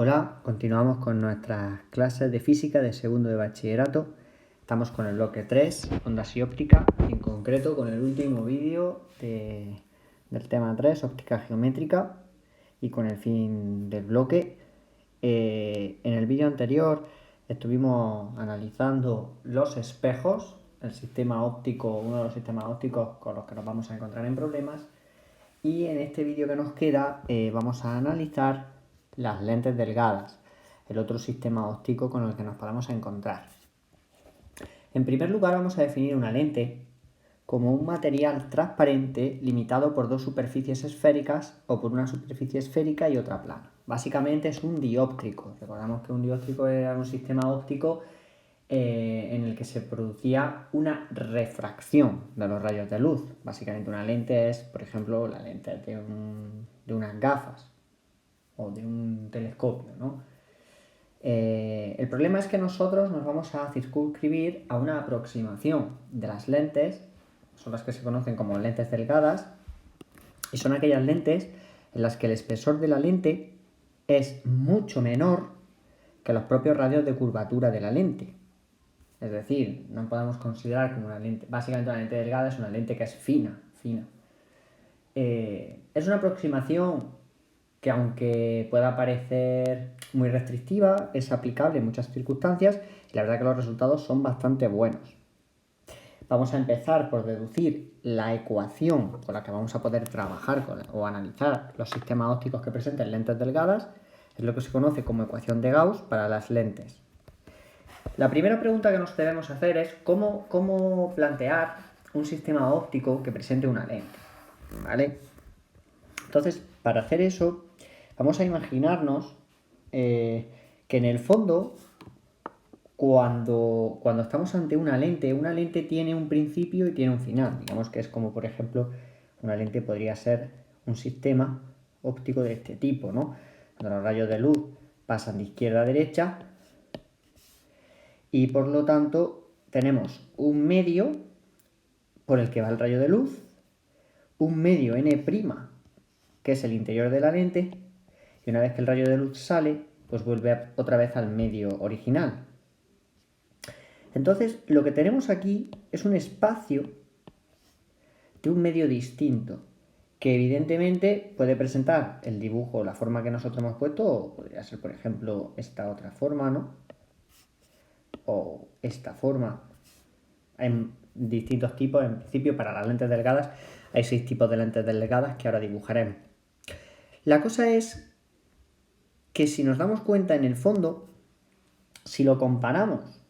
Hola, continuamos con nuestras clases de física de segundo de bachillerato. Estamos con el bloque 3, ondas y óptica, y en concreto con el último vídeo del tema 3, óptica geométrica, y con el fin del bloque. En el vídeo anterior estuvimos analizando los espejos, el sistema óptico, uno de los sistemas ópticos con los que nos vamos a encontrar en problemas. Y en este vídeo que nos queda vamos a analizar las lentes delgadas, el otro sistema óptico con el que nos podemos encontrar. En primer lugar vamos a definir una lente como un material transparente limitado por dos superficies esféricas o por una superficie esférica y otra plana. Básicamente es un dióptrico. Recordamos que un dióptrico era un sistema óptico en el que se producía una refracción de los rayos de luz. Básicamente una lente es, por ejemplo, la lente de unas gafas o de un telescopio, ¿no? El problema es que nosotros nos vamos a circunscribir a una aproximación de las lentes, son las que se conocen como lentes delgadas, y son aquellas lentes en las que el espesor de la lente es mucho menor que los propios radios de curvatura de la lente. Es decir, no podemos considerar como una lente, básicamente una lente delgada es una lente que es fina. Es una aproximación que, aunque pueda parecer muy restrictiva, es aplicable en muchas circunstancias y la verdad que los resultados son bastante buenos. Vamos a empezar por deducir la ecuación con la que vamos a poder trabajar o analizar los sistemas ópticos que presenten lentes delgadas. Es lo que se conoce como ecuación de Gauss para las lentes. La primera pregunta que nos debemos hacer es cómo plantear un sistema óptico que presente una lente, ¿vale? Entonces, para hacer eso, vamos a imaginarnos que en el fondo, cuando estamos ante una lente tiene un principio y tiene un final. Digamos que es como, por ejemplo, una lente podría ser un sistema óptico de este tipo, ¿no? Cuando los rayos de luz pasan de izquierda a derecha y por lo tanto tenemos un medio por el que va el rayo de luz, un medio n', que es el interior de la lente, y una vez que el rayo de luz sale, pues vuelve otra vez al medio original. Entonces, lo que tenemos aquí es un espacio de un medio distinto, que evidentemente puede presentar el dibujo, la forma que nosotros hemos puesto, o podría ser, por ejemplo, esta otra forma, ¿no? O esta forma. Hay distintos tipos, en principio para las lentes delgadas hay 6 tipos de lentes delgadas que ahora dibujaremos. La cosa es que si nos damos cuenta en el fondo, si lo comparamos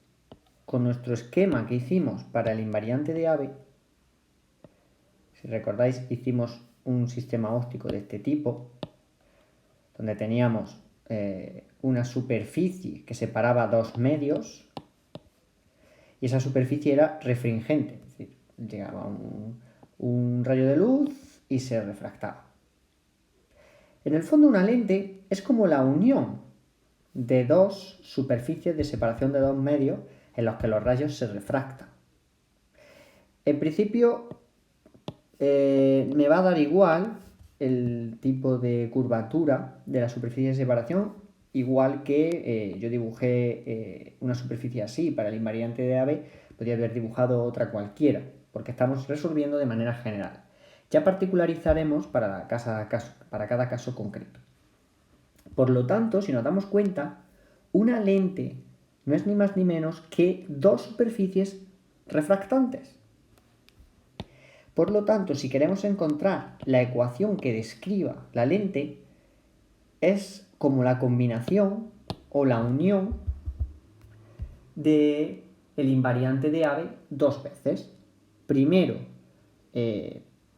con nuestro esquema que hicimos para el invariante de Abbe, si recordáis hicimos un sistema óptico de este tipo, donde teníamos una superficie que separaba dos medios y esa superficie era refringente, es decir, llegaba un rayo de luz y se refractaba. En el fondo una lente es como la unión de dos superficies de separación de dos medios en los que los rayos se refractan. En principio me va a dar igual el tipo de curvatura de la superficie de separación, igual que yo dibujé una superficie así para el invariante de Abbe, podría haber dibujado otra cualquiera, porque estamos resolviendo de manera general. Ya particularizaremos para cada caso concreto. Por lo tanto, si nos damos cuenta, una lente no es ni más ni menos que dos superficies refractantes. Por lo tanto, si queremos encontrar la ecuación que describa la lente, es como la combinación o la unión del invariante de Abbe dos veces. Primero,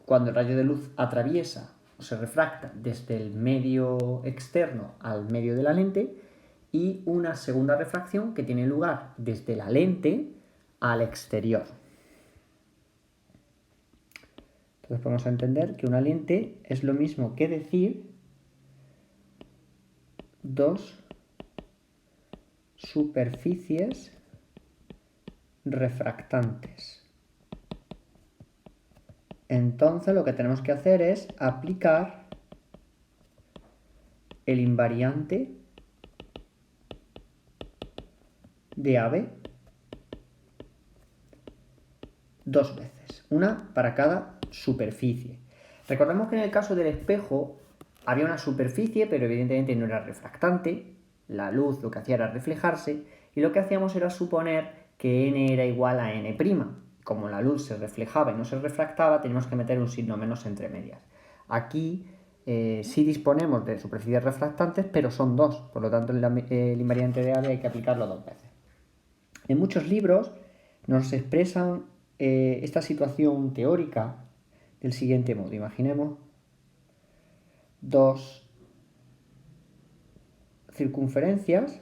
cuando el rayo de luz atraviesa o se refracta desde el medio externo al medio de la lente, y una segunda refracción que tiene lugar desde la lente al exterior. Entonces podemos entender que una lente es lo mismo que decir dos superficies refractantes. Entonces lo que tenemos que hacer es aplicar el invariante de AVE dos veces, una para cada superficie. Recordemos que en el caso del espejo había una superficie, pero evidentemente no era refractante, la luz lo que hacía era reflejarse, y lo que hacíamos era suponer que n era igual a n'. Como la luz se reflejaba y no se refractaba, teníamos que meter un signo menos entre medias. Aquí sí disponemos de superficies refractantes, pero son dos, por lo tanto el invariante de AVE hay que aplicarlo dos veces. En muchos libros nos expresan esta situación teórica del siguiente modo. Imaginemos dos circunferencias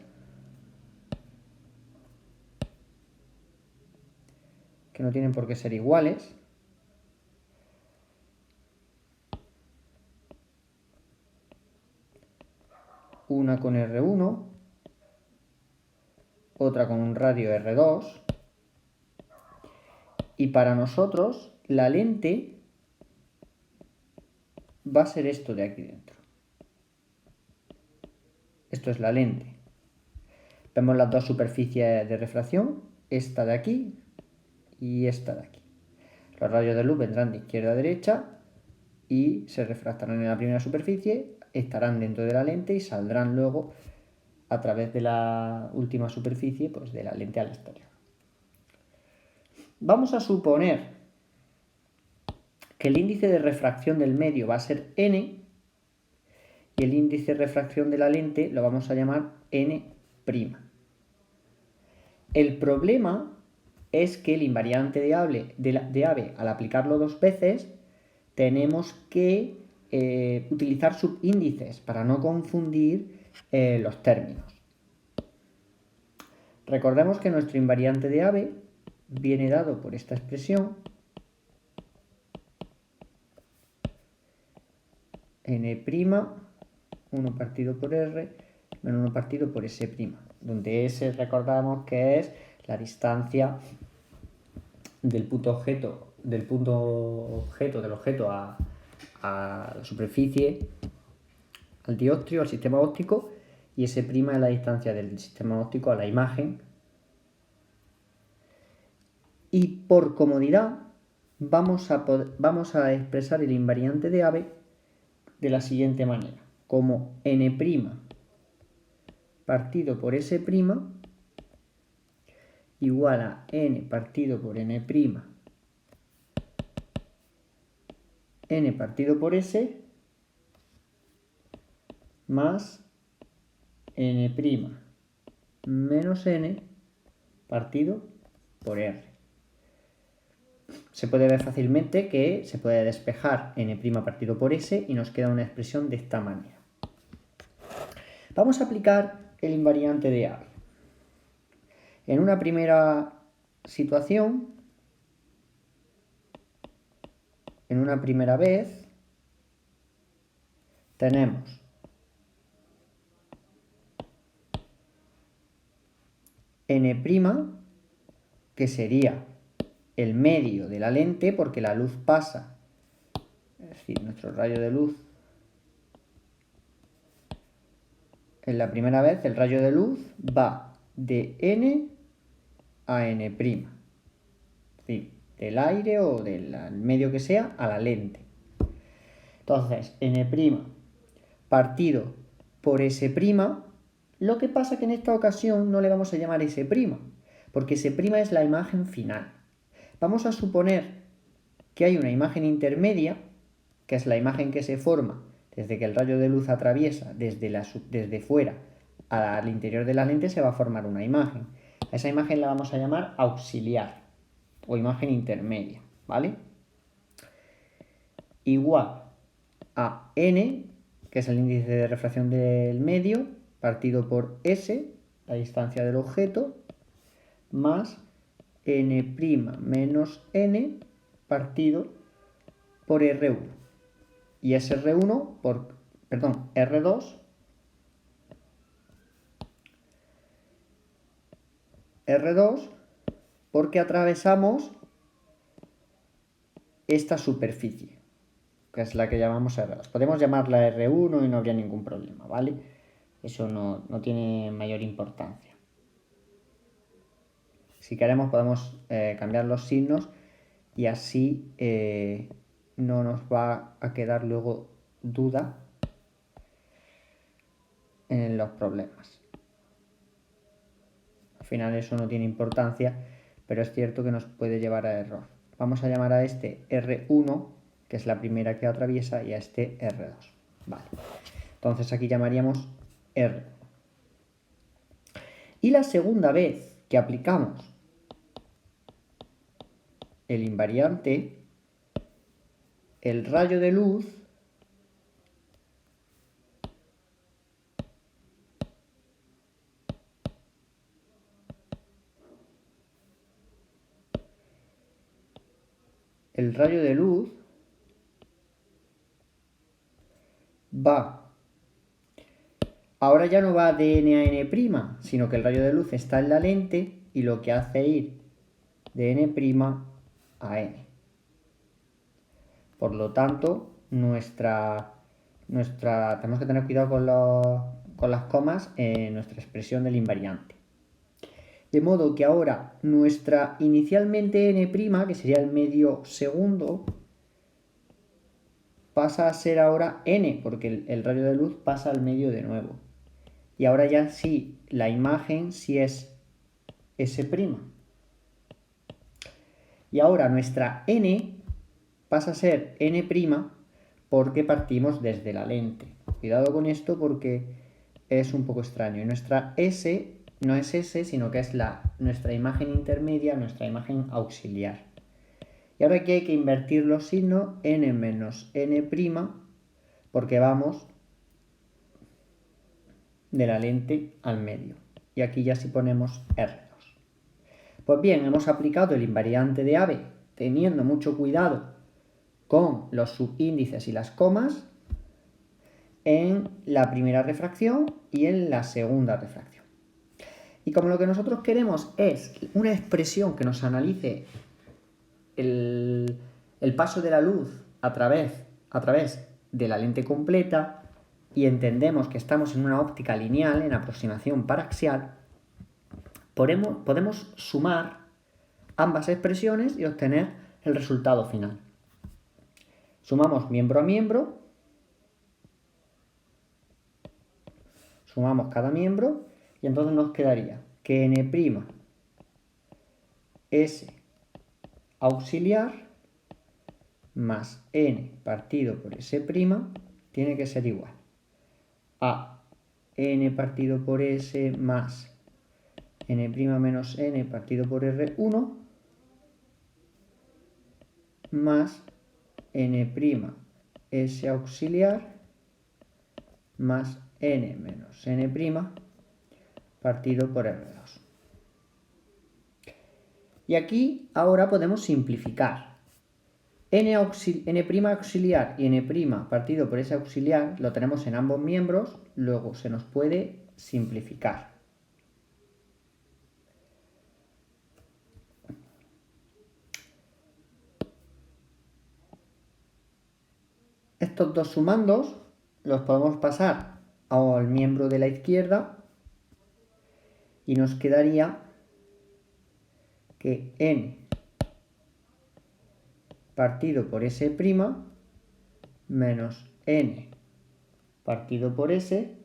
que no tienen por qué ser iguales. Una con R1, otra con un radio R2. Y para nosotros la lente va a ser esto de aquí dentro. Esto es la lente. Vemos las dos superficies de refracción, esta de aquí y esta de aquí. Los rayos de luz vendrán de izquierda a derecha y se refractarán en la primera superficie, estarán dentro de la lente y saldrán luego a través de la última superficie, pues de la lente al exterior. Vamos a suponer que el índice de refracción del medio va a ser n y el índice de refracción de la lente lo vamos a llamar n'. El problema es que el invariante de AVE, al aplicarlo dos veces, tenemos que utilizar subíndices para no confundir los términos. Recordemos que nuestro invariante de AVE viene dado por esta expresión n', 1 partido por r, menos 1 partido por s', donde s recordamos que es la distancia del punto objeto del objeto a la superficie, al dioptrio, al sistema óptico, y S' es la distancia del sistema óptico a la imagen. Y por comodidad vamos a expresar el invariante de AVE de la siguiente manera, como n' partido por S' igual a n partido por n', n partido por S más n' menos n partido por r. Se puede ver fácilmente que se puede despejar n' partido por s y nos queda una expresión de esta manera. Vamos a aplicar el invariante de AVE. En una primera situación, en una primera vez, tenemos n', que sería el medio de la lente, porque la luz pasa, es decir, nuestro rayo de luz, en la primera vez el rayo de luz va de n a n', es decir, del aire o del medio que sea a la lente. Entonces, n' partido por S', lo que pasa que en esta ocasión no le vamos a llamar S', porque S' es la imagen final. Vamos a suponer que hay una imagen intermedia, que es la imagen que se forma desde que el rayo de luz atraviesa desde fuera al interior de la lente, se va a formar una imagen. A esa imagen la vamos a llamar auxiliar o imagen intermedia, ¿vale? Igual a n, que es el índice de refracción del medio, partido por s, la distancia del objeto, más n' menos n partido por R1. Y es R2 porque atravesamos esta superficie, que es la que llamamos R2. Podemos llamarla R1 y no habría ningún problema, ¿vale? Eso no tiene mayor importancia. Si queremos podemos cambiar los signos y así no nos va a quedar luego duda en los problemas. Al final eso no tiene importancia, pero es cierto que nos puede llevar a error. Vamos a llamar a este R1, que es la primera que atraviesa, y a este R2. Vale. Entonces aquí llamaríamos R. Y la segunda vez que aplicamos el invariante, el rayo de luz va, ahora ya no va de n a n', sino que el rayo de luz está en la lente y lo que hace ir de n' a n. Por lo tanto, tenemos que tener cuidado con las comas en nuestra expresión del invariante. De modo que ahora nuestra inicialmente n', que sería el medio segundo, pasa a ser ahora n, porque el rayo de luz pasa al medio de nuevo. Y ahora ya sí, la imagen sí es S'. Y ahora nuestra n pasa a ser n' porque partimos desde la lente. Cuidado con esto porque es un poco extraño. Y nuestra S no es S, sino que es nuestra imagen intermedia, nuestra imagen auxiliar. Y ahora aquí hay que invertir los signos, n menos n', porque vamos de la lente al medio. Y aquí ya sí ponemos R2. Pues bien, hemos aplicado el invariante de AVE teniendo mucho cuidado con los subíndices y las comas en la primera refracción y en la segunda refracción. Y como lo que nosotros queremos es una expresión que nos analice el paso de la luz a través de la lente completa y entendemos que estamos en una óptica lineal, en aproximación paraxial, podemos sumar ambas expresiones y obtener el resultado final. Sumamos miembro a miembro, sumamos cada miembro y entonces nos quedaría que n' S auxiliar más n partido por S' tiene que ser igual a n partido por S más n' menos n partido por R1 más n' S auxiliar más n menos n' partido por R2. Y aquí ahora podemos simplificar. N' auxiliar y n' partido por S auxiliar lo tenemos en ambos miembros, luego se nos puede simplificar. Estos dos sumandos los podemos pasar al miembro de la izquierda y nos quedaría que n partido por S' menos n partido por S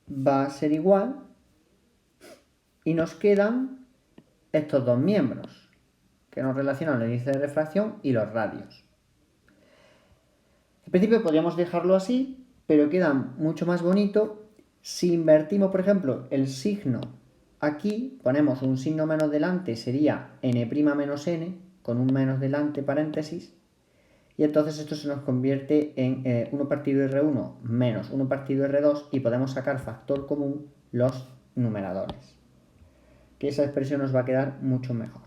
va a ser igual y nos quedan estos dos miembros que nos relacionan el índice de refracción y los radios. En principio podríamos dejarlo así, pero queda mucho más bonito si invertimos, por ejemplo, el signo aquí, ponemos un signo menos delante, sería n' menos n, con un menos delante, paréntesis, y entonces esto se nos convierte en 1 partido R1 menos 1 partido R2 y podemos sacar factor común los numeradores. Que esa expresión nos va a quedar mucho mejor.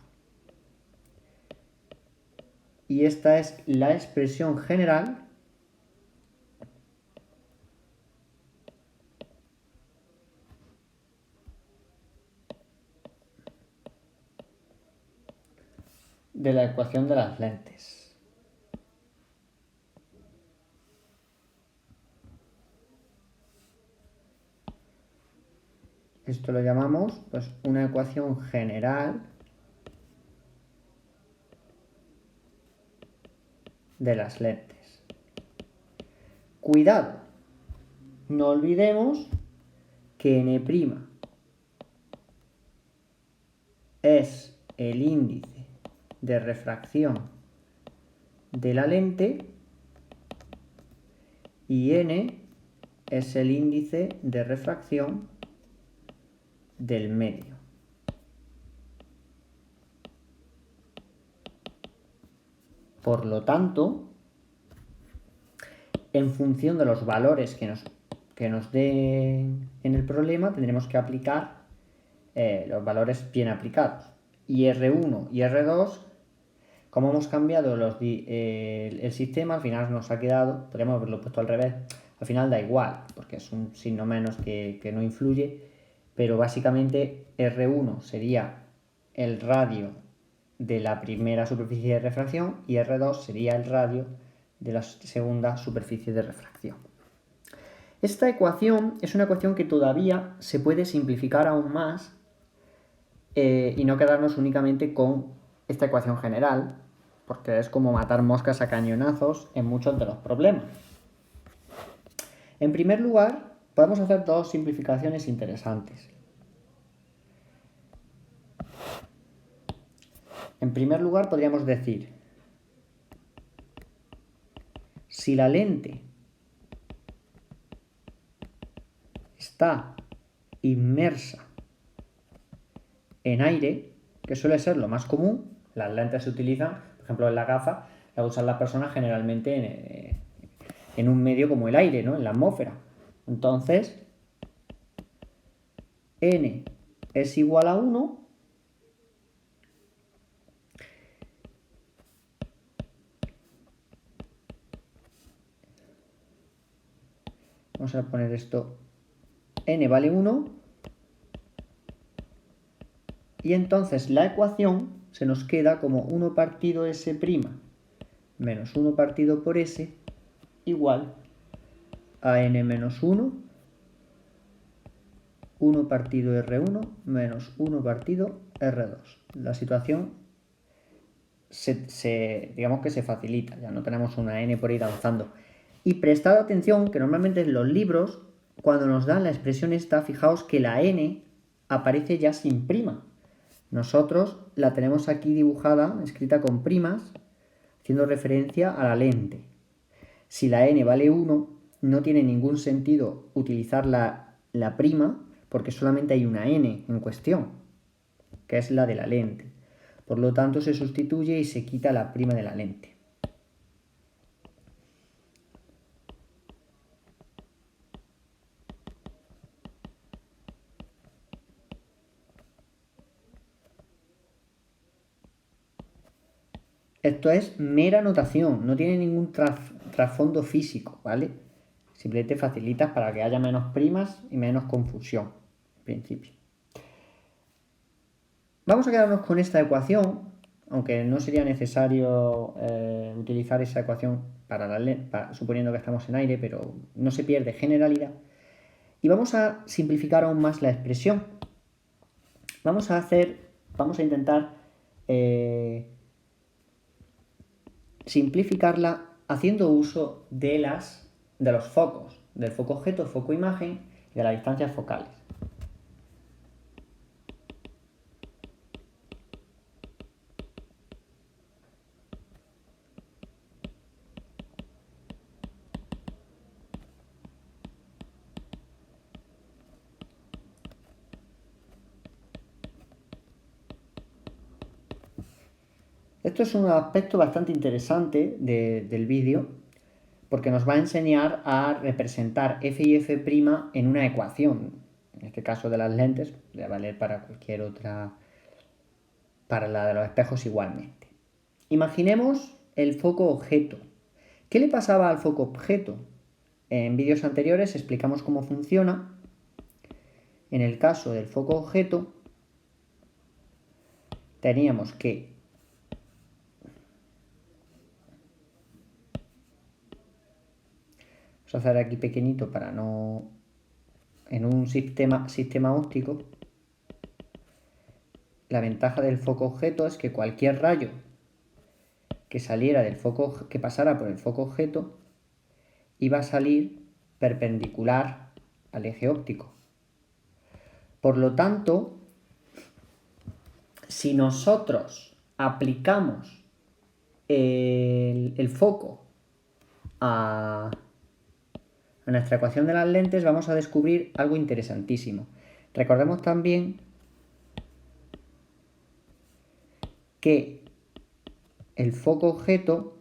Y esta es la expresión general de la ecuación de las lentes. Esto lo llamamos pues una ecuación general de las lentes. Cuidado, no olvidemos que n' es el índice de refracción de la lente y n es el índice de refracción del medio. Por lo tanto, en función de los valores que nos den en el problema, tendremos que aplicar los valores bien aplicados. Y R1 y R2, como hemos cambiado el sistema, al final nos ha quedado, podríamos haberlo puesto al revés, al final da igual, porque es un signo menos que no influye, pero básicamente R1 sería el radio de la primera superficie de refracción y R2 sería el radio de la segunda superficie de refracción. Esta ecuación es una ecuación que todavía se puede simplificar aún más y no quedarnos únicamente con esta ecuación general, porque es como matar moscas a cañonazos en muchos de los problemas. En primer lugar, podemos hacer dos simplificaciones interesantes. En primer lugar, podríamos decir, si la lente está inmersa en aire, que suele ser lo más común, las lentes se utilizan, por ejemplo, en la gafa, la usan las personas generalmente en un medio como el aire, ¿no? En la atmósfera. Entonces, n es igual a 1 vamos a poner esto, n vale 1 y entonces la ecuación se nos queda como 1 partido S' menos 1 partido por S igual a n menos 1, 1 partido R1 menos 1 partido R2. La situación digamos que se facilita, ya no tenemos una n por ir avanzando. Y prestad atención que normalmente en los libros, cuando nos dan la expresión esta, fijaos que la n aparece ya sin prima. Nosotros la tenemos aquí dibujada, escrita con primas, haciendo referencia a la lente. Si la n vale 1, no tiene ningún sentido utilizar la prima, porque solamente hay una n en cuestión, que es la de la lente. Por lo tanto, se sustituye y se quita la prima de la lente. Esto es mera notación, no tiene ningún trasfondo físico, ¿vale? Simplemente facilitas para que haya menos primas y menos confusión, en principio. Vamos a quedarnos con esta ecuación, aunque no sería necesario utilizar esa ecuación suponiendo que estamos en aire, pero no se pierde generalidad. Y vamos a simplificar aún más la expresión. Vamos a intentar simplificarla haciendo uso de los focos, del foco objeto, foco imagen y de las distancias focales. Esto es un aspecto bastante interesante del vídeo porque nos va a enseñar a representar f y f' en una ecuación. En este caso de las lentes, podría valer para cualquier otra, para la de los espejos igualmente. Imaginemos el foco objeto. ¿Qué le pasaba al foco objeto? En vídeos anteriores explicamos cómo funciona. En el caso del foco objeto, teníamos que vamos a hacer aquí pequeñito para no en un sistema óptico, la ventaja del foco objeto es que cualquier rayo que saliera del foco, que pasara por el foco objeto, iba a salir perpendicular al eje óptico. Por lo tanto, si nosotros aplicamos el foco a nuestra ecuación de las lentes, vamos a descubrir algo interesantísimo. Recordemos también que el foco objeto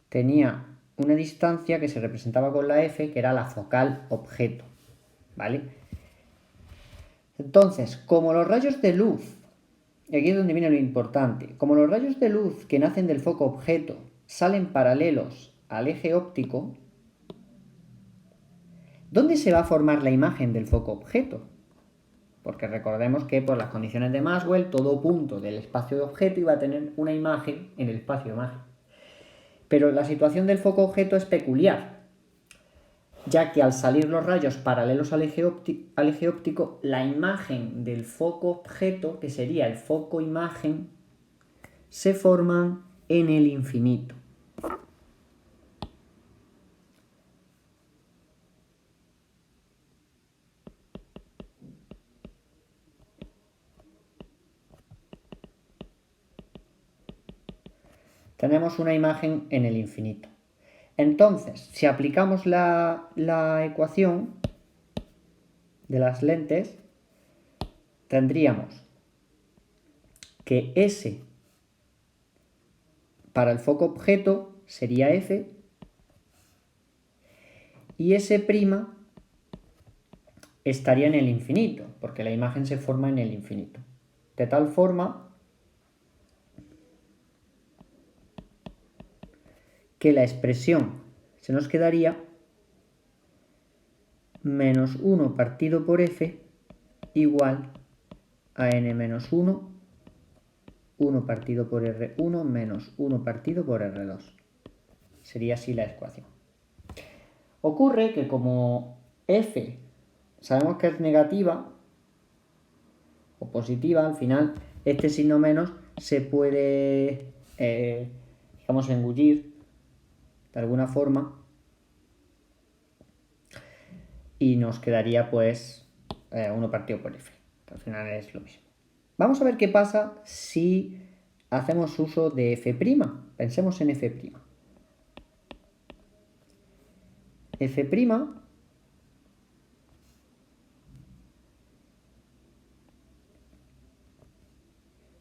tenía una distancia que se representaba con la f, que era la focal objeto, ¿vale? Entonces, como los rayos de luz, y aquí es donde viene lo importante, como los rayos de luz que nacen del foco objeto salen paralelos al eje óptico, ¿dónde se va a formar la imagen del foco objeto? Porque recordemos que por las condiciones de Maxwell, todo punto del espacio de objeto iba a tener una imagen en el espacio de imagen. Pero la situación del foco objeto es peculiar, ya que al salir los rayos paralelos al eje óptico, la imagen del foco objeto, que sería el foco imagen, se forman en el infinito. Tenemos una imagen en el infinito. Entonces, si aplicamos la ecuación de las lentes, tendríamos que S para el foco objeto sería F y S' estaría en el infinito, porque la imagen se forma en el infinito. De tal forma que la expresión se nos quedaría menos 1 partido por f igual a n menos 1, 1 partido por R1 menos 1 partido por R2. Sería así la ecuación. Ocurre que como f sabemos que es negativa o positiva, al final este signo menos se puede, digamos, engullir de alguna forma y nos quedaría pues 1 partido por f, que al final es lo mismo. Vamos a ver qué pasa si hacemos uso de f'. Pensemos en f'. f',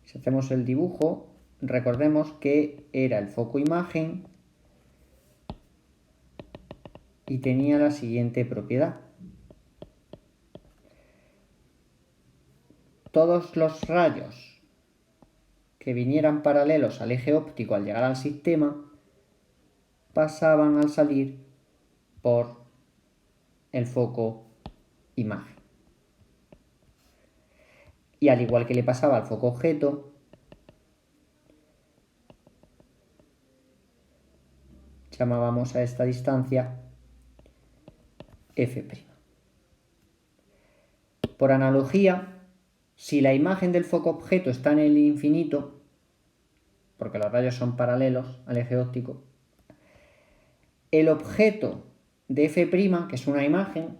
si hacemos el dibujo, recordemos que era el foco imagen y tenía la siguiente propiedad. Todos los rayos que vinieran paralelos al eje óptico al llegar al sistema pasaban al salir por el foco imagen. Y al igual que le pasaba al foco objeto, llamábamos a esta distancia f'. Por analogía, si la imagen del foco objeto está en el infinito, porque los rayos son paralelos al eje óptico, el objeto de f', que es una imagen,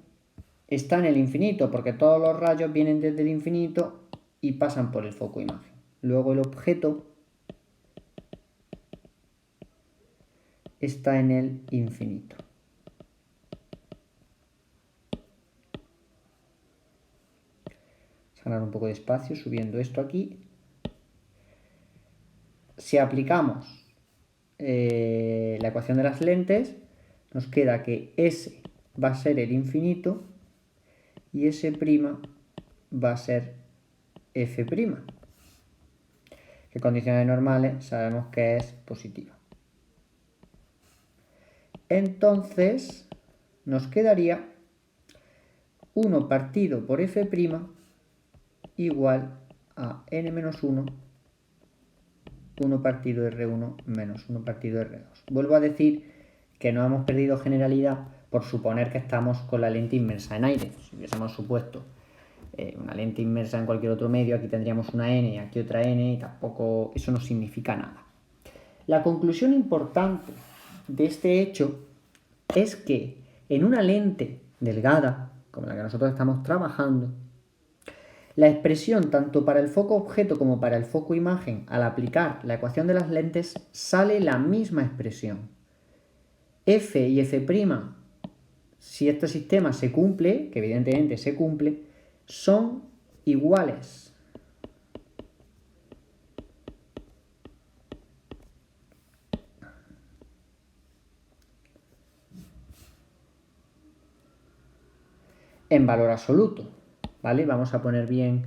está en el infinito, porque todos los rayos vienen desde el infinito y pasan por el foco imagen. Luego el objeto está en el infinito. Vamos a ganar un poco de espacio subiendo esto aquí. Si aplicamos la ecuación de las lentes, nos queda que S va a ser el infinito y S' va a ser F', que en condiciones normales sabemos que es positiva. Entonces nos quedaría 1 partido por f' igual a n-1, 1 partido R1 menos 1 partido R2. Vuelvo a decir que no hemos perdido generalidad por suponer que estamos con la lente inmersa en aire. Si hubiésemos supuesto una lente inmersa en cualquier otro medio, aquí tendríamos una n y aquí otra n, y tampoco eso no significa nada. La conclusión importante de este hecho es que en una lente delgada, como la que nosotros estamos trabajando, la expresión tanto para el foco objeto como para el foco imagen, al aplicar la ecuación de las lentes, sale la misma expresión. F y F', si este sistema se cumple, que evidentemente se cumple, son iguales. En valor absoluto, ¿vale? Vamos a poner bien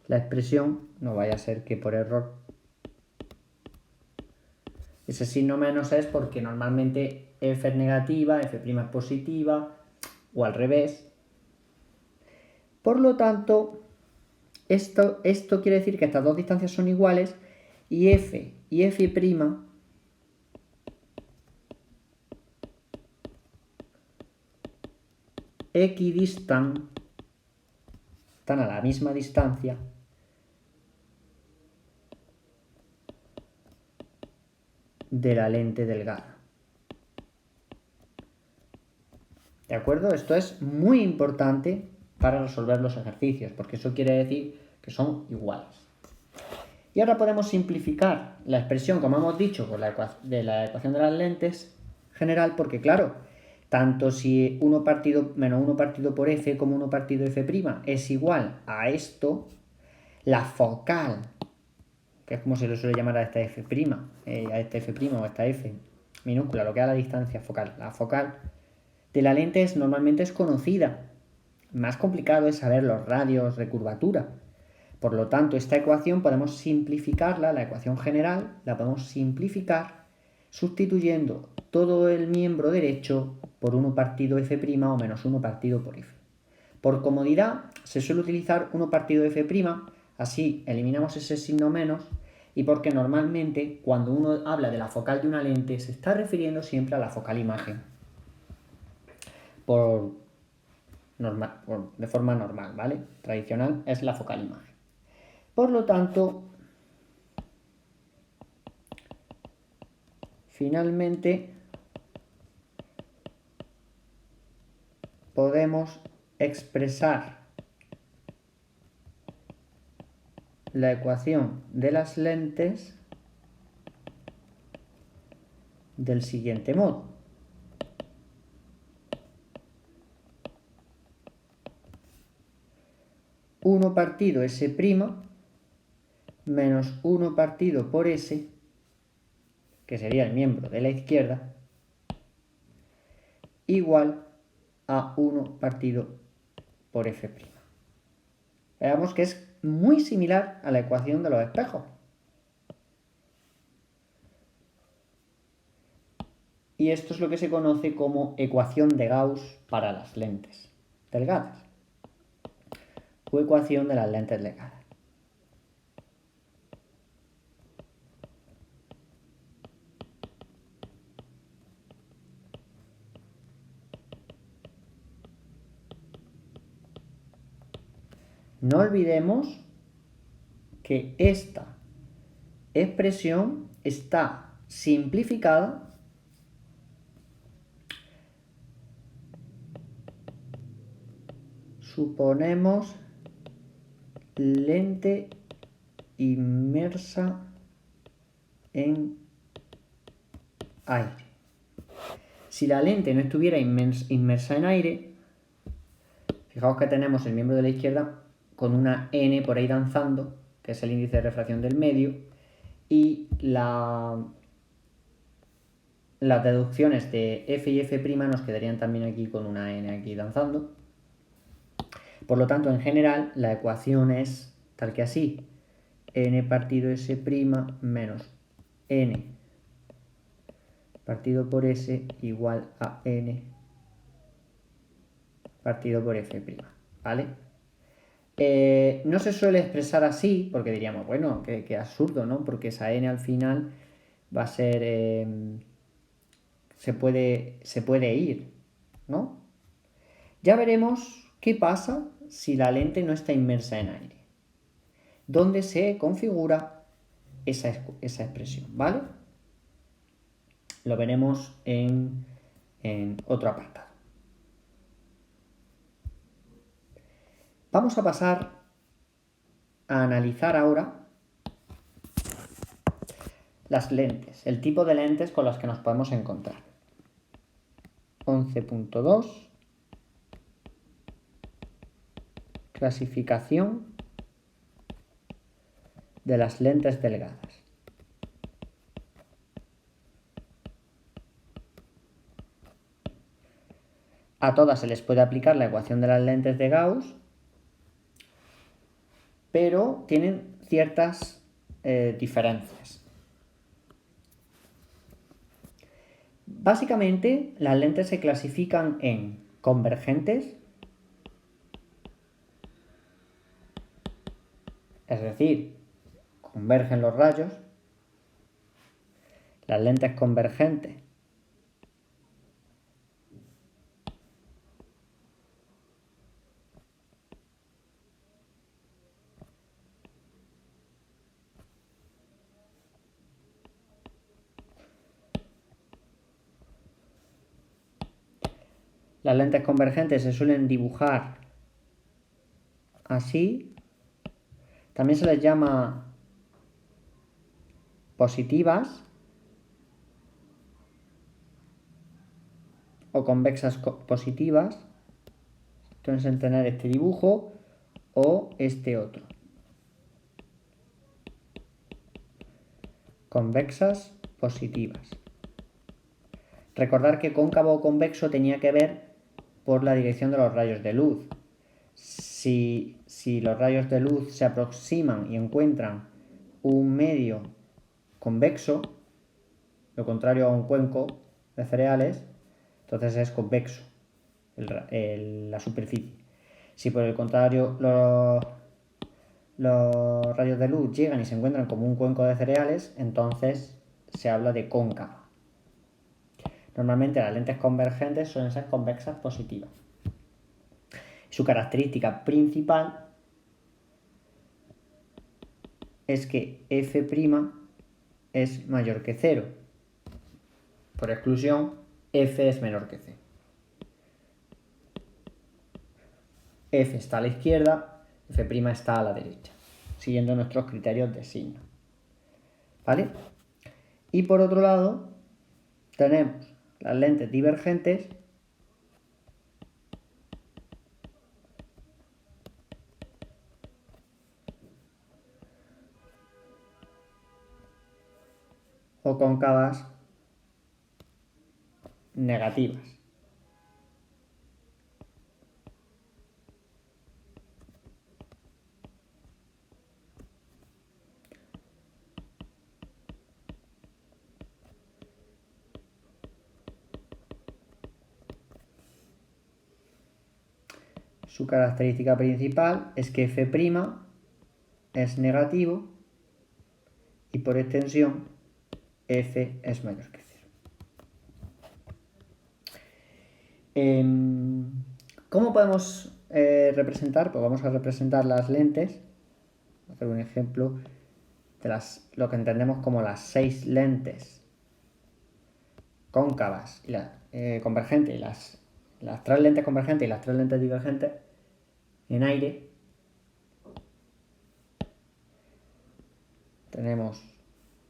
la expresión, no vaya a ser que por error ese signo menos es porque normalmente F es negativa, F' es positiva o al revés. Por lo tanto, esto quiere decir que estas dos distancias son iguales y F y F' equidistan, están a la misma distancia de la lente delgada. ¿De acuerdo? Esto es muy importante para resolver los ejercicios, porque eso quiere decir que son iguales. Y ahora podemos simplificar la expresión, como hemos dicho, de la ecuación de las lentes general, porque claro, tanto si 1 partido menos 1 partido por F como 1 partido F' es igual a esto, la focal, que es como se le suele llamar a esta F', a esta F' o a esta F minúscula, lo que es la distancia focal. La focal de la lente normalmente es conocida. Más complicado es saber los radios de curvatura. Por lo tanto, esta ecuación podemos simplificarla, la ecuación general, la podemos simplificar sustituyendo todo el miembro derecho por 1 partido F' o menos 1 partido por F. Por comodidad se suele utilizar 1 partido F', así eliminamos ese signo menos, y porque normalmente cuando uno habla de la focal de una lente se está refiriendo siempre a la focal imagen. De forma normal, ¿vale? Tradicional es la focal imagen. Por lo tanto, finalmente podemos expresar la ecuación de las lentes del siguiente modo. Uno partido S' menos 1 partido por S, que sería el miembro de la izquierda, igual a 1 partido por F'. Veamos que es muy similar a la ecuación de los espejos. Y esto es lo que se conoce como ecuación de Gauss para las lentes delgadas o ecuación de las lentes delgadas. No olvidemos que esta expresión está simplificada suponemos lente inmersa en aire. Si la lente no estuviera inmersa en aire, fijaos que tenemos el miembro de la izquierda con una n por ahí danzando, que es el índice de refracción del medio, y las deducciones de F y F' nos quedarían también aquí con una n aquí danzando. Por lo tanto, en general, la ecuación es tal que así: n partido S' menos n partido por S igual a n partido por F', ¿vale? No se suele expresar así, porque diríamos, bueno, qué absurdo, ¿no? Porque esa n al final va a ser... se puede ir, ¿no? Ya veremos qué pasa si la lente no está inmersa en aire, dónde se configura esa expresión, ¿vale? Lo veremos en otro apartado. Vamos a pasar a analizar ahora las lentes, el tipo de lentes con las que nos podemos encontrar. 11.2 Clasificación de las lentes delgadas. A todas se les puede aplicar la ecuación de las lentes de Gauss, pero tienen ciertas diferencias. Básicamente, las lentes se clasifican en convergentes, es decir, convergen los rayos. Las lentes convergentes se suelen dibujar así. También se les llama positivas o convexas positivas. Entonces, tener este dibujo o este otro. Convexas positivas. Recordar que cóncavo o convexo tenía que ver por la dirección de los rayos de luz. Si los rayos de luz se aproximan y encuentran un medio convexo, lo contrario a un cuenco de cereales, entonces es convexo la superficie. Si por el contrario los rayos de luz llegan y se encuentran como un cuenco de cereales, entonces se habla de cóncava. Normalmente las lentes convergentes suelen ser convexas positivas. Su característica principal es que f' es mayor que 0. Por exclusión, f es menor que 0. F está a la izquierda, f' está a la derecha, siguiendo nuestros criterios de signo. ¿Vale? Y por otro lado, tenemos las lentes divergentes, o cóncavas negativas. Su característica principal es que f' es negativo y por extensión f es mayor que 0. ¿Cómo podemos representar? Pues vamos a representar las lentes. Voy a hacer un ejemplo de lo que entendemos como las 6 lentes cóncavas y convergentes y las 3 lentes convergentes y las 3 lentes divergentes en aire. Tenemos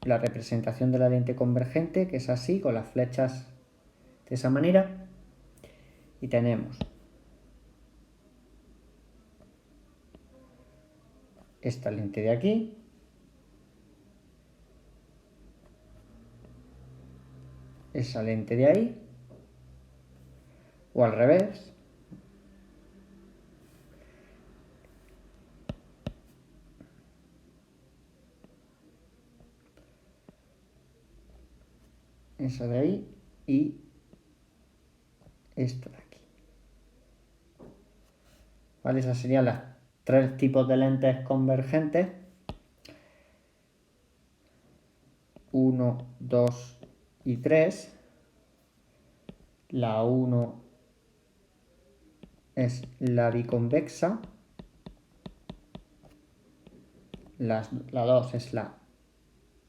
la representación de la lente convergente, que es así, con las flechas de esa manera. Y tenemos esta lente de aquí, esa lente de ahí, o al revés. Esa de ahí y esta de aquí. ¿Vale? Esas serían las 3 tipos de lentes convergentes. 1, 2 y 3. La 1 es la biconvexa, la 2 es la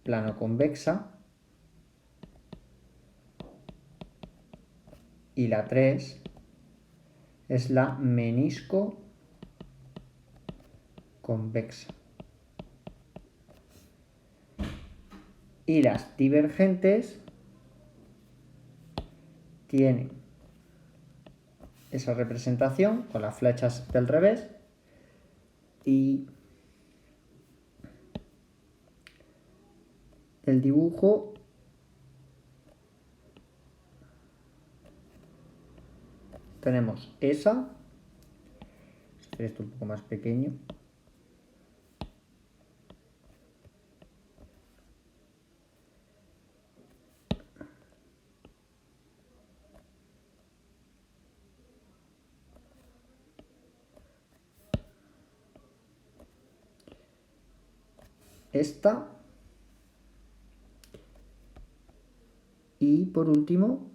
planoconvexa y la 3 es la menisco-convexa. Y las divergentes tienen esa representación con las flechas del revés y el dibujo tenemos esa, hacer esto un poco más pequeño, esta y por último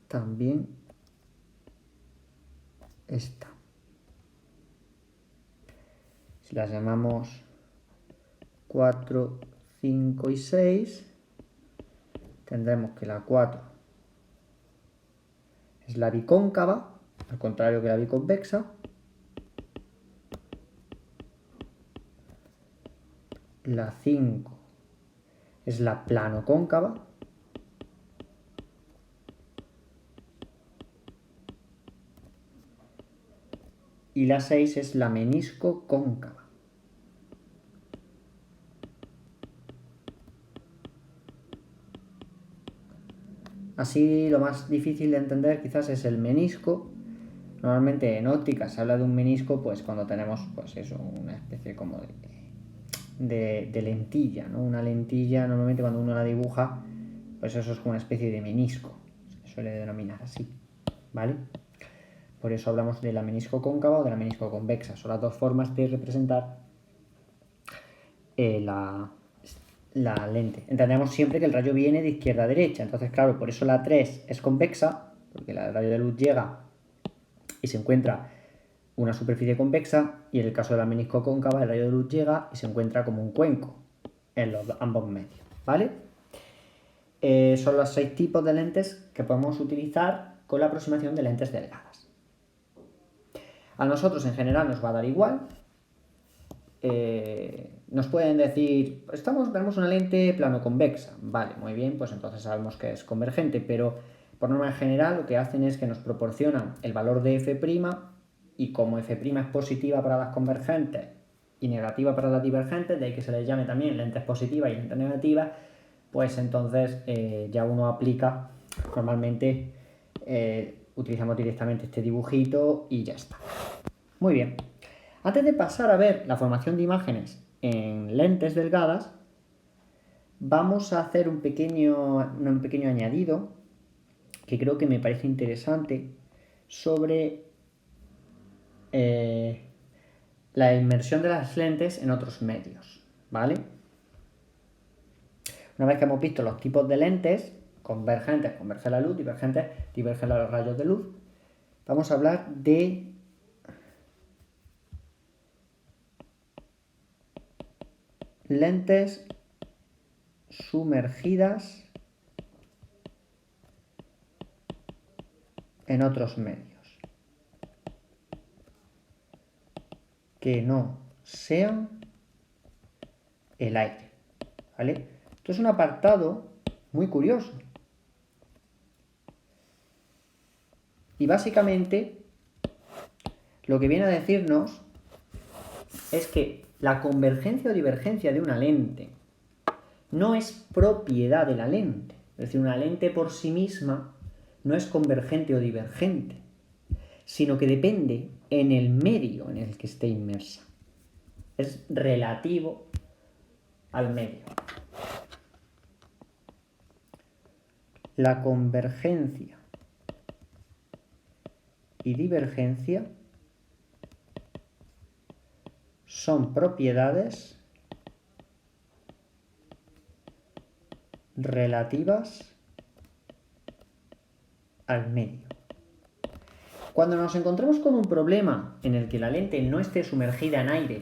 también esta. Si las llamamos 4, 5 y 6, tendremos que la 4 es la bicóncava, al contrario que la biconvexa. La 5 es la planocóncava. Y la 6 es la menisco-cóncava. Así lo más difícil de entender quizás es el menisco. Normalmente en óptica se habla de un menisco pues cuando tenemos pues eso, una especie como de lentilla, ¿no? Una lentilla normalmente cuando uno la dibuja pues eso es como una especie de menisco, se suele denominar así, ¿vale? Por eso hablamos de la menisco cóncava o de la menisco convexa, son las dos formas de representar la lente. Entendemos siempre que el rayo viene de izquierda a derecha, entonces claro, por eso la 3 es convexa, porque el rayo de luz llega y se encuentra una superficie convexa, y en el caso de la menisco cóncava el rayo de luz llega y se encuentra como un cuenco en los ambos medios, ¿vale? Son los 6 tipos de lentes que podemos utilizar con la aproximación de lentes delgadas. A nosotros en general nos va a dar igual. Nos pueden decir, vemos una lente plano-convexa, vale, muy bien, pues entonces sabemos que es convergente, pero por norma general lo que hacen es que nos proporcionan el valor de f', y como f' es positiva para las convergentes y negativa para las divergentes, de ahí que se les llame también lentes positivas y lentes negativas, pues entonces ya uno aplica, normalmente utilizamos directamente este dibujito y ya está. Muy bien. Antes de pasar a ver la formación de imágenes en lentes delgadas, vamos a hacer un pequeño añadido que creo que me parece interesante sobre la inmersión de las lentes en otros medios, ¿vale? Una vez que hemos visto los tipos de lentes, convergentes, converge la luz, divergentes, divergen los rayos de luz, vamos a hablar de lentes sumergidas en otros medios que no sean el aire, ¿vale? Esto es un apartado muy curioso y básicamente lo que viene a decirnos es que la convergencia o divergencia de una lente no es propiedad de la lente, es decir, una lente por sí misma no es convergente o divergente, sino que depende en el medio en el que esté inmersa. Es relativo al medio. La convergencia y divergencia son propiedades relativas al medio. Cuando nos encontremos con un problema en el que la lente no esté sumergida en aire,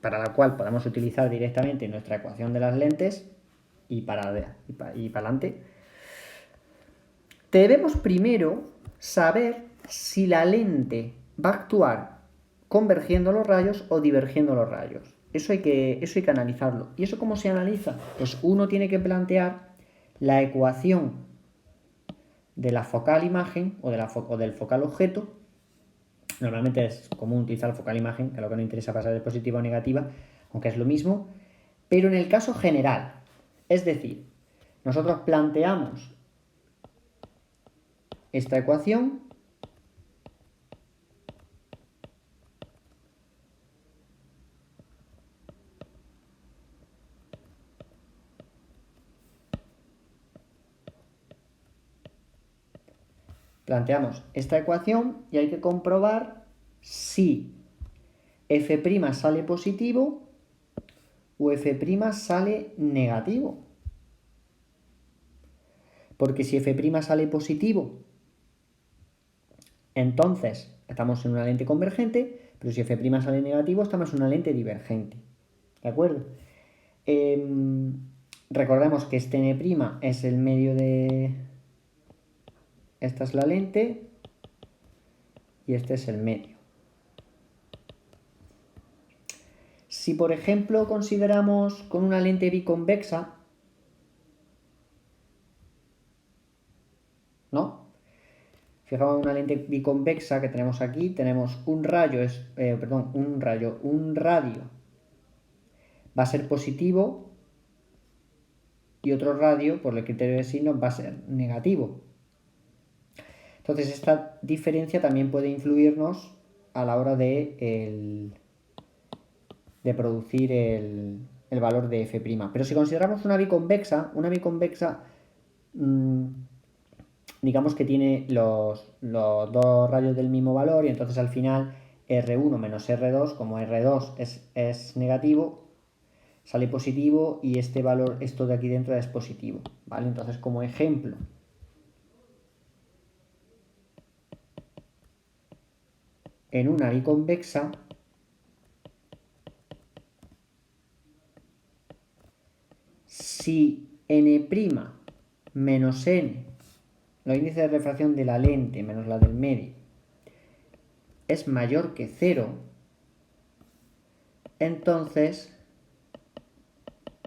para la cual podemos utilizar directamente nuestra ecuación de las lentes y para adelante, debemos primero saber si la lente va a actuar convergiendo los rayos o divergiendo los rayos. Eso hay que analizarlo. ¿Y eso cómo se analiza? Pues uno tiene que plantear la ecuación de la focal imagen o del focal objeto. Normalmente es común utilizar la focal imagen, que es lo que nos interesa pasar de positiva o negativa, aunque es lo mismo, pero en el caso general. Es decir, nosotros planteamos esta ecuación y hay que comprobar si f' sale positivo o f' sale negativo. Porque si f' sale positivo, entonces estamos en una lente convergente, pero si f' sale negativo, estamos en una lente divergente. ¿De acuerdo? Recordemos que este n' es el medio de... Esta es la lente y este es el medio. Si, por ejemplo, consideramos con una lente biconvexa, ¿no? Fijaos en una lente biconvexa que tenemos aquí, tenemos un radio va a ser positivo y otro radio, por el criterio de signos, va a ser negativo. Entonces esta diferencia también puede influirnos a la hora de producir el valor de f'. Pero si consideramos una biconvexa, digamos que tiene los dos radios del mismo valor y entonces al final R1 menos R2, como R2 es negativo, sale positivo y este valor, esto de aquí dentro es positivo, ¿vale? Entonces, como ejemplo, en una biconvexa, si n' menos n, los índices de refracción de la lente menos la del medio, es mayor que 0, entonces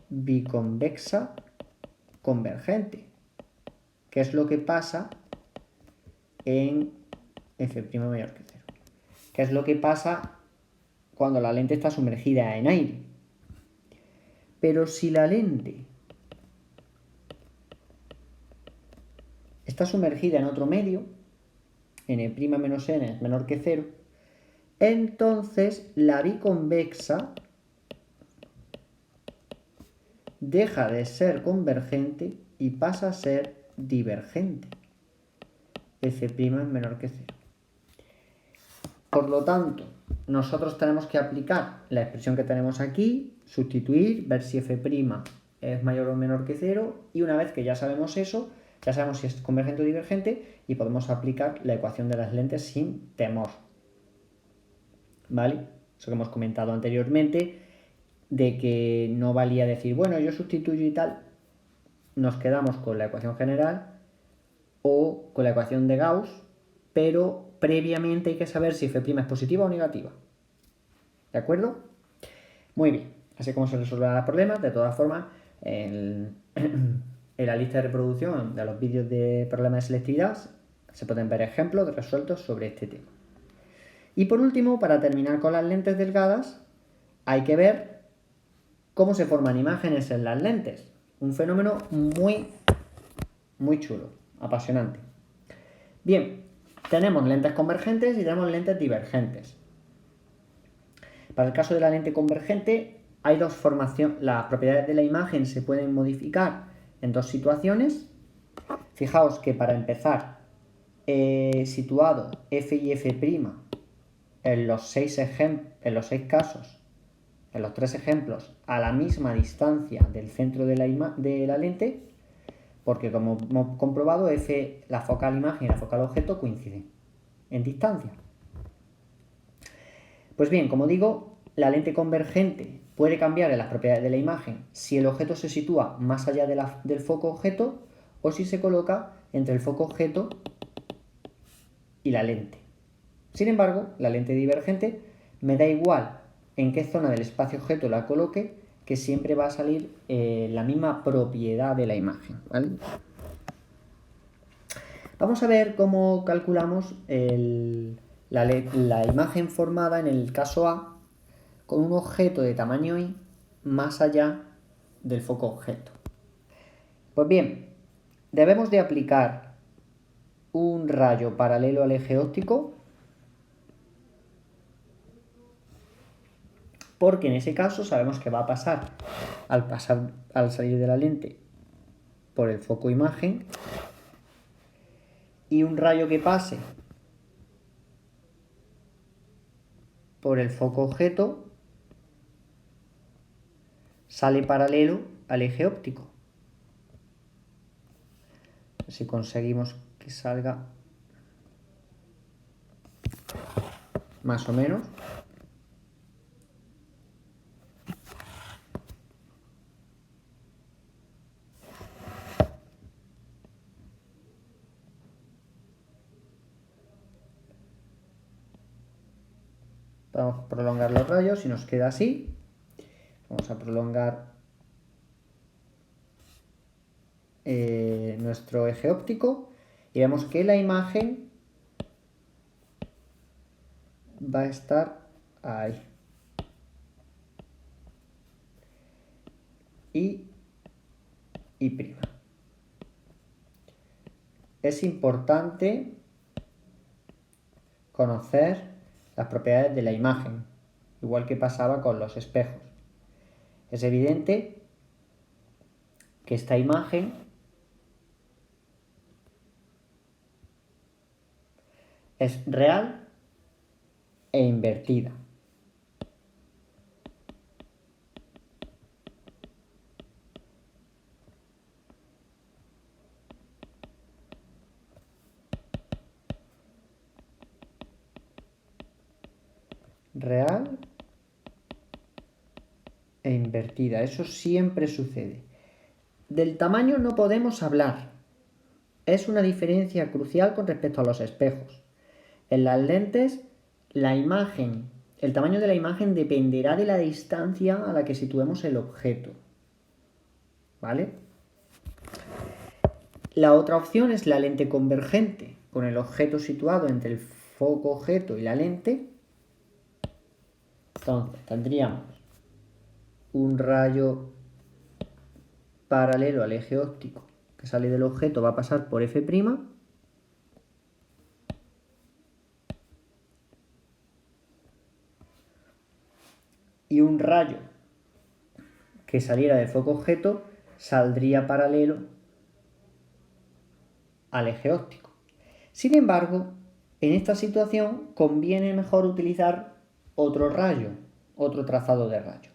biconvexa convergente, que es lo que pasa en f' mayor que 0, que es lo que pasa cuando la lente está sumergida en aire. Pero si la lente está sumergida en otro medio, n' menos n es menor que 0, entonces la biconvexa deja de ser convergente y pasa a ser divergente. F' es menor que 0. Por lo tanto, nosotros tenemos que aplicar la expresión que tenemos aquí, sustituir, ver si f' es mayor o menor que 0 y una vez que ya sabemos eso, ya sabemos si es convergente o divergente y podemos aplicar la ecuación de las lentes sin temor. ¿Vale? Eso que hemos comentado anteriormente, de que no valía decir, bueno, yo sustituyo y tal, nos quedamos con la ecuación general o con la ecuación de Gauss, pero previamente hay que saber si f' es positiva o negativa. ¿De acuerdo? Muy bien, así como se resuelven los problemas. De todas formas, en la lista de reproducción de los vídeos de problemas de selectividad se pueden ver ejemplos resueltos sobre este tema. Y por último, para terminar con las lentes delgadas, hay que ver cómo se forman imágenes en las lentes. Un fenómeno muy chulo, apasionante. Bien, tenemos lentes convergentes y tenemos lentes divergentes. Para el caso de la lente convergente, hay dos formaciones. Las propiedades de la imagen se pueden modificar en dos situaciones. Fijaos que para empezar, situado f y f' en los tres ejemplos, a la misma distancia del centro de la lente, porque como hemos comprobado, la focal imagen y la focal objeto coinciden. en distancia. Pues bien, como digo, la lente convergente puede cambiar en las propiedades de la imagen si el objeto se sitúa más allá del foco objeto o si se coloca entre el foco objeto y la lente. Sin embargo, la lente divergente me da igual en qué zona del espacio objeto la coloque, que siempre va a salir la misma propiedad de la imagen, ¿vale? Vamos a ver cómo calculamos la imagen formada en el caso A con un objeto de tamaño I más allá del foco objeto. Pues bien, debemos de aplicar un rayo paralelo al eje óptico, porque en ese caso sabemos que va a pasar al salir de la lente por el foco imagen, y un rayo que pase por el foco objeto sale paralelo al eje óptico. Si conseguimos que salga más o menos. Vamos a prolongar los rayos y nos queda así. Vamos a prolongar nuestro eje óptico y vemos que la imagen va a estar ahí. Y prima. Es importante conocer las propiedades de la imagen, igual que pasaba con los espejos. Es evidente que esta imagen es real e invertida. Real e invertida, eso siempre sucede. Del tamaño no podemos hablar. Es una diferencia crucial con respecto a los espejos. En las lentes, el tamaño de la imagen dependerá de la distancia a la que situemos el objeto. ¿Vale? La otra opción es la lente convergente, con el objeto situado entre el foco objeto y la lente. Entonces, tendríamos un rayo paralelo al eje óptico que sale del objeto, va a pasar por F', y un rayo que saliera del foco objeto saldría paralelo al eje óptico. Sin embargo, en esta situación conviene mejor utilizar otro rayo, otro trazado de rayos.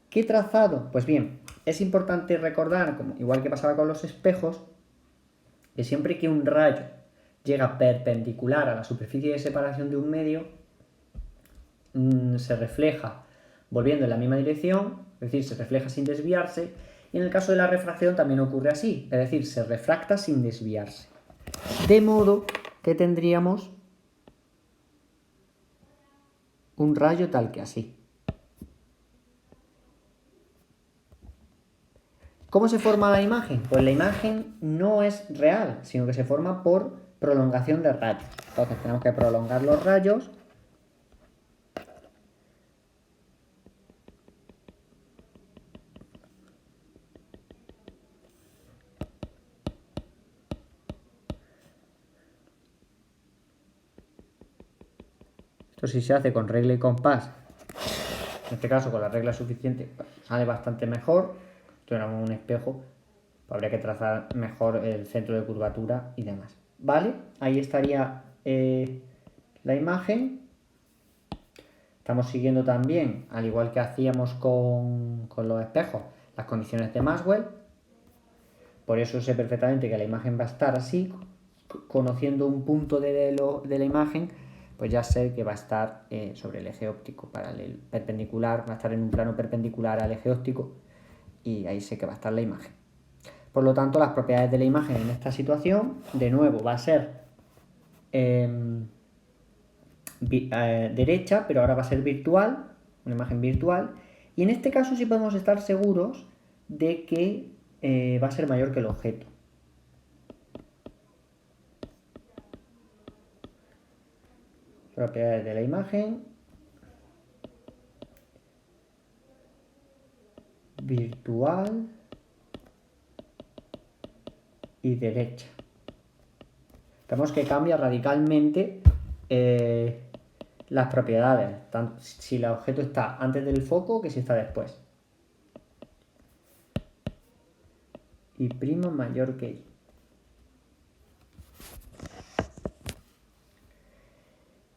¿Qué trazado? Pues bien, es importante recordar, igual que pasaba con los espejos, que siempre que un rayo llega perpendicular a la superficie de separación de un medio, se refleja volviendo en la misma dirección, es decir, se refleja sin desviarse, y en el caso de la refracción también ocurre así, es decir, se refracta sin desviarse. De modo que tendríamos un rayo tal que así. ¿Cómo se forma la imagen? Pues la imagen no es real, sino que se forma por prolongación de rayos. Entonces tenemos que prolongar los rayos . Esto si se hace con regla y compás, en este caso con la regla suficiente, sale bastante mejor. Esto era un espejo, habría que trazar mejor el centro de curvatura y demás. ¿Vale? Ahí estaría la imagen. Estamos siguiendo también, al igual que hacíamos con los espejos, las condiciones de Maxwell. Por eso sé perfectamente que la imagen va a estar así, conociendo un punto de la imagen, pues ya sé que va a estar sobre el eje óptico paralelo, perpendicular, va a estar en un plano perpendicular al eje óptico y ahí sé que va a estar la imagen. Por lo tanto, las propiedades de la imagen en esta situación, de nuevo, va a ser derecha, pero ahora va a ser virtual, una imagen virtual, y en este caso sí podemos estar seguros de que va a ser mayor que el objeto. Propiedades de la imagen, virtual y derecha. Vemos que cambia radicalmente las propiedades, tanto si el objeto está antes del foco que si está después. Y primo mayor que y.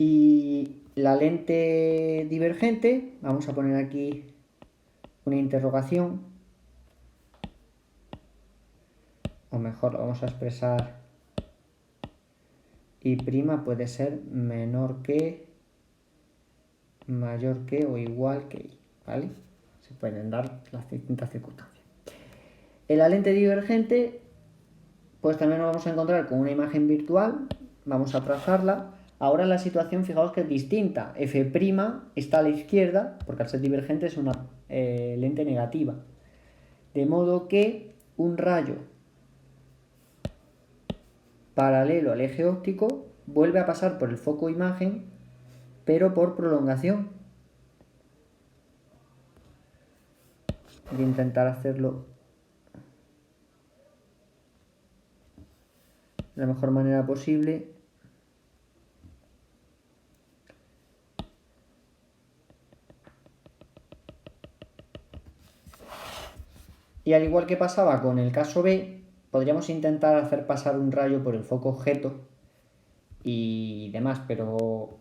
Y la lente divergente, vamos a poner aquí una interrogación, o mejor lo vamos a expresar, y prima puede ser menor que, mayor que o igual que y, ¿vale? Se pueden dar las distintas circunstancias. En la lente divergente, pues también nos vamos a encontrar con una imagen virtual, vamos a trazarla. Ahora la situación, fijaos que es distinta. F' está a la izquierda, porque al ser divergente es una lente negativa. De modo que un rayo paralelo al eje óptico vuelve a pasar por el foco imagen, pero por prolongación. Voy a intentar hacerlo de la mejor manera posible. Y al igual que pasaba con el caso B, podríamos intentar hacer pasar un rayo por el foco objeto y demás, pero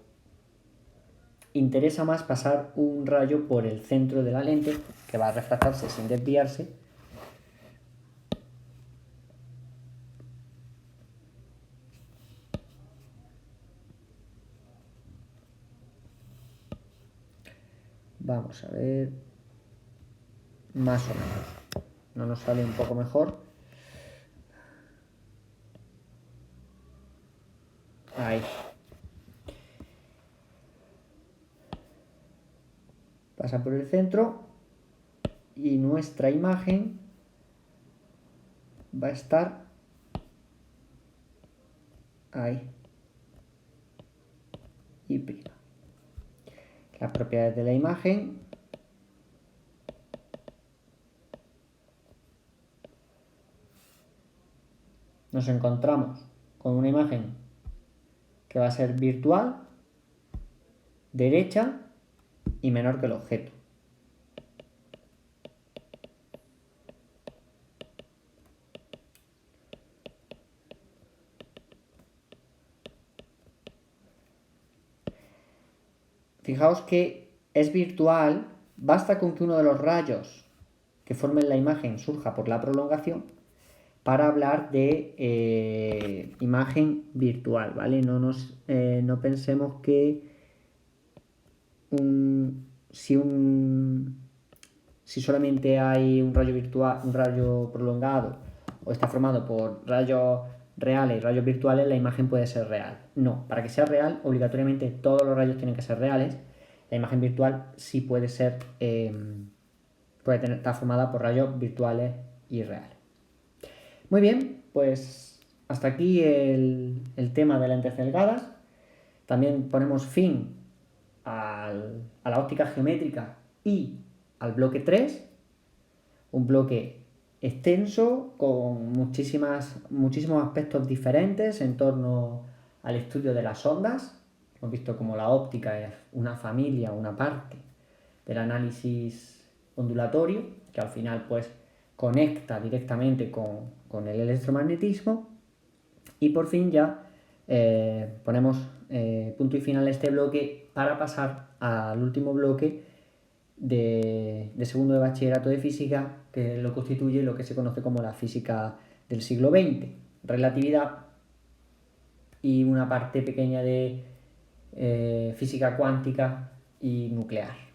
interesa más pasar un rayo por el centro de la lente, que va a refractarse sin desviarse. Vamos a ver, más o menos. ¿No nos sale un poco mejor? Ahí. Pasa por el centro y nuestra imagen va a estar ahí. Y prima. Las propiedades de la imagen. Nos encontramos con una imagen que va a ser virtual, derecha y menor que el objeto. Fijaos que es virtual, basta con que uno de los rayos que formen la imagen surja por la prolongación para hablar de imagen virtual, ¿vale? No pensemos que si solamente hay un rayo virtual, un rayo prolongado, o está formado por rayos reales y rayos virtuales, la imagen puede ser real. No, para que sea real, obligatoriamente todos los rayos tienen que ser reales. La imagen virtual sí puede ser, estar formada por rayos virtuales y reales. Muy bien, pues hasta aquí el tema de lentes delgadas. También ponemos fin a la óptica geométrica y al bloque 3, un bloque extenso con muchísimos aspectos diferentes en torno al estudio de las ondas. Hemos visto como la óptica es una familia, una parte del análisis ondulatorio, que al final pues conecta directamente con el electromagnetismo. Y por fin ya ponemos punto y final a este bloque para pasar al último bloque de segundo de bachillerato de física, que lo constituye lo que se conoce como la física del siglo XX. Relatividad, y una parte pequeña de física cuántica y nuclear.